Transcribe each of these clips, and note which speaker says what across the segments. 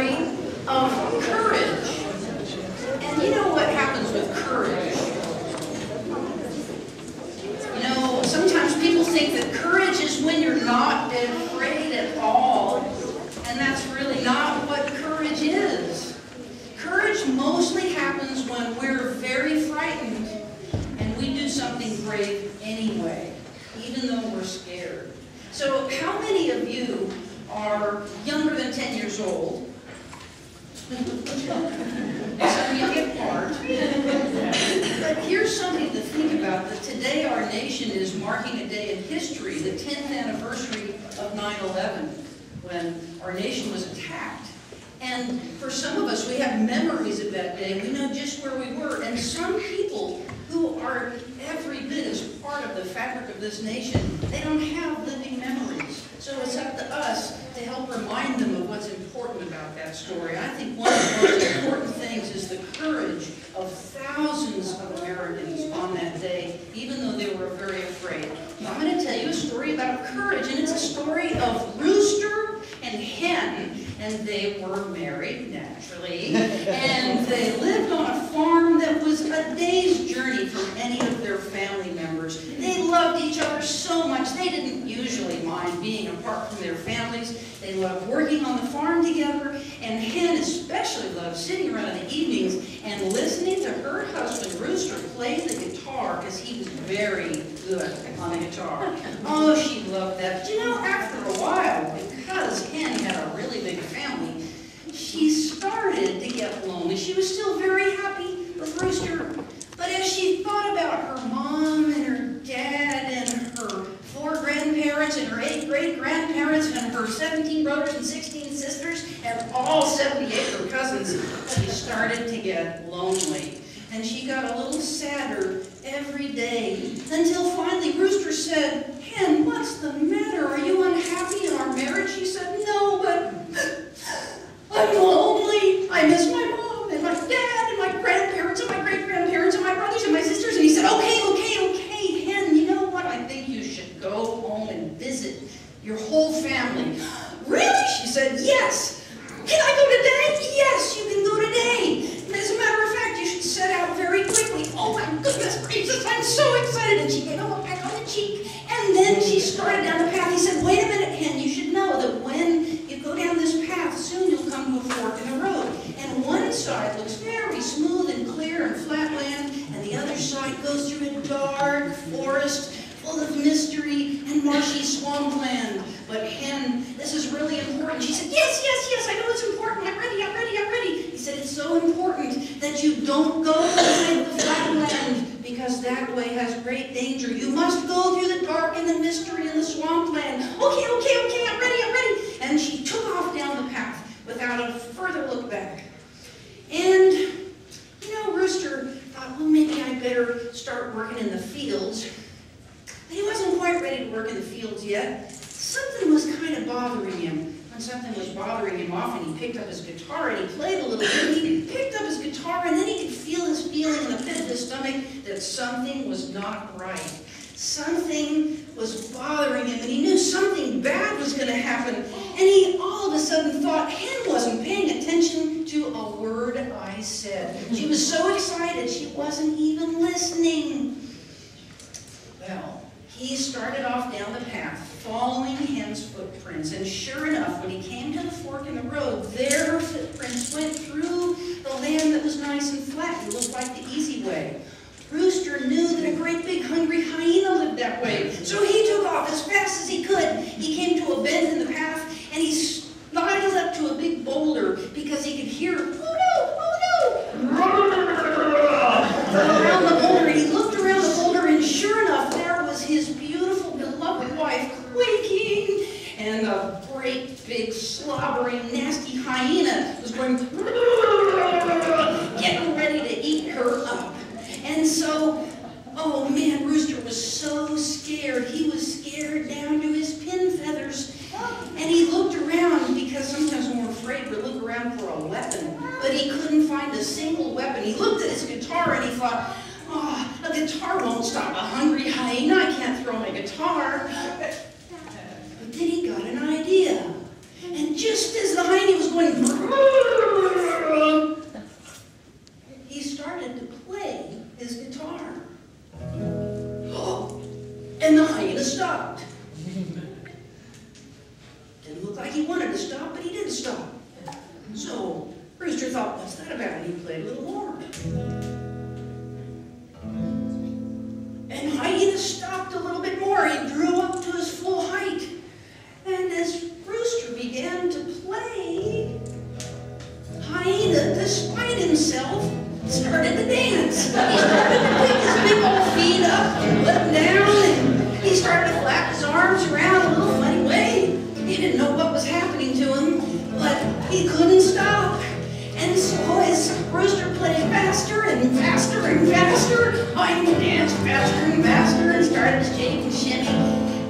Speaker 1: story of courage. And you know what happens with courage? You know, sometimes people think that courage is when you're not afraid at all. And that's really not what courage is. Courage mostly happens when we're very frightened and we do something brave anyway, even though we're scared. So how many of you are younger than 10 years old? Some of you get part. But here's something to think about, that today our nation is marking a day in history, the 10th anniversary of 9/11, when our nation was attacked. And for some of us, we have memories of that day. We know just where we were. And some people who are every bit as part of the fabric of this nation, they don't have living memories. So it's up to us to help remind them of what's important about that story. I think one of the most important things is the courage of thousands of Americans on that day, even though they were very afraid. I'm going to tell you a story about courage, and it's a story of Rooster and Hen. And they were married, naturally, and they lived on a farm that was a day's journey from any of their family members. They loved each other so much, they didn't usually mind being apart from their families. They loved working on the farm together, and Hen especially loved sitting around in the evenings and listening to her husband, Rooster, play the guitar, because he was very good on the guitar. Oh, she loved that. But you know, after a while, because Hen had a really big family, she started to get lonely. She was still very happy with Rooster, but as she thought about her mom and her dad and her 4 grandparents and her 8 great-grandparents and her 17 brothers and 16 sisters and all 78 of her cousins, she started to get lonely. And she got a little sadder every day, until finally Rooster said, "Hen, what's the matter? Are you unhappy in our marriage?" She said, "No, but I'm lonely. I miss my mom and my dad and my grandparents and my great-grandparents and my brothers and my sisters." And he said, okay, Hen, you know what? I think you should go home and visit your whole family." "Really?" she said. "Yes." "Can I go today?" "Yes, you can go today. As a matter of fact, you should set out very quickly." "Oh my goodness gracious, I'm so excited." And she gave him a peck on the cheek. And then she started down the path. He said, "Wait a minute, Hen, you should know that when you go down this path, soon you'll come to a fork in the road. And one side looks very smooth and clear and flat land, and the other side goes through a dark forest full of mystery and marshy swampland. But Hen, this is really important." She said, yes, I know it's important. I'm ready. He said, "It's so important that you don't go to the way of the flatland, because that way has great danger. You must go through the dark and the mystery and the swampland." Okay, I'm ready. And she took off down the path without a further look back. And, you know, Rooster thought, well, maybe I better start working in the fields. But he wasn't quite ready to work in the fields yet. Something was kind of bothering him. When something was bothering him, often he picked up his guitar and he played a little bit. He picked up his guitar and then he could feel this feeling in the pit of his stomach that something was not right. Something was bothering him, and he knew something bad was going to happen. And he all of a sudden thought, Hen wasn't paying attention to a word I said. She was so excited she wasn't even listening. Well, he started off down the path, following Hen's footprints, and sure enough, when he came to the fork in the road, there her footprints went through the land that was nice and flat and looked like the easy way. Rooster knew that a great big hungry hyena lived that way, so he took off as fast as he could. He came to a bend in the path, and he sidled up to a big boulder because he could hear, "Oh no, around the boulder." He looked around the boulder, and sure enough, there was his beautiful, beloved wife quaking, and a great, big, slobbering, nasty hyena was going, getting ready to eat her up. And so, oh man, Rooster was so scared. He was scared down to his pin feathers. And he looked around, because sometimes when we're afraid, we look around for a weapon. But he couldn't find a single weapon. He looked at his guitar and he thought, oh, a guitar won't stop a hungry hyena. I can't throw my guitar. But then he got an idea. And just as the hyena was going, and he played a little more. And Hyena stopped a little bit more. He drew up to his full height. And as Rooster began to play, Hyena, despite himself, started to dance. He started to pick his big old feet up and let them down, and he started to flap his arms around a little funny way. He didn't know what was happening to him, but he couldn't stop. And so as Rooster played faster and faster and faster, Hyena danced faster and faster and started to shake and shimmy.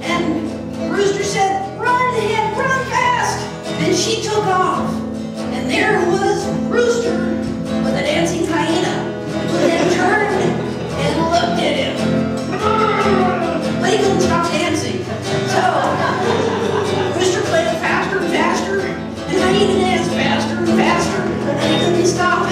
Speaker 1: And Rooster said, "Run ahead, run fast!" And she took off. And there was Rooster with a dancing hyena, who then turned and looked at him. But he couldn't stop dancing. So Rooster played faster and faster, and Hyena danced faster and faster, and he couldn't stop.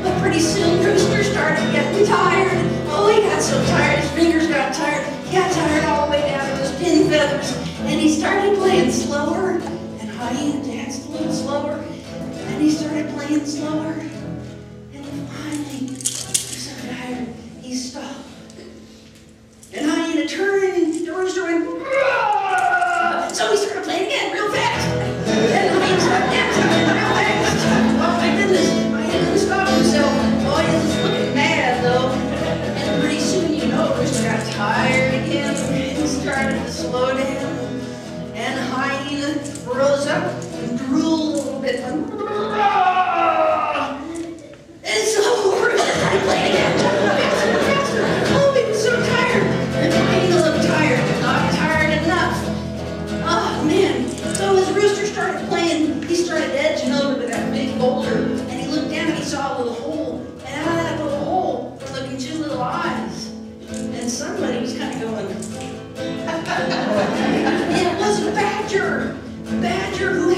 Speaker 1: But pretty soon Rooster started getting tired. Oh, he got so tired, his fingers got tired. He got tired all the way down to his pin feathers. And he started playing slower, and Hyena danced a little slower, and he started playing slower. And finally, he was so tired, he stopped. And Hyena turned to Rooster and went, "Rah!" So he started playing again real fast. And Hyena started dancing real fast. Oh my goodness, Hyena couldn't stop himself. Oh, he was looking mad though. And pretty soon, you know, Rooster got tired again and started to slow down. And Hyena rose up and drooled a little bit. And so Rooster started playing again. Faster and faster. Oh, he was so tired. And Hyena looked tired, but not tired enough. Oh, man. So as Rooster started playing, he started edging over to that big boulder. And he looked down and he saw a little hole. And out of that little hole were looking two little eyes. And somebody was kind of going, it was a badger. A badger who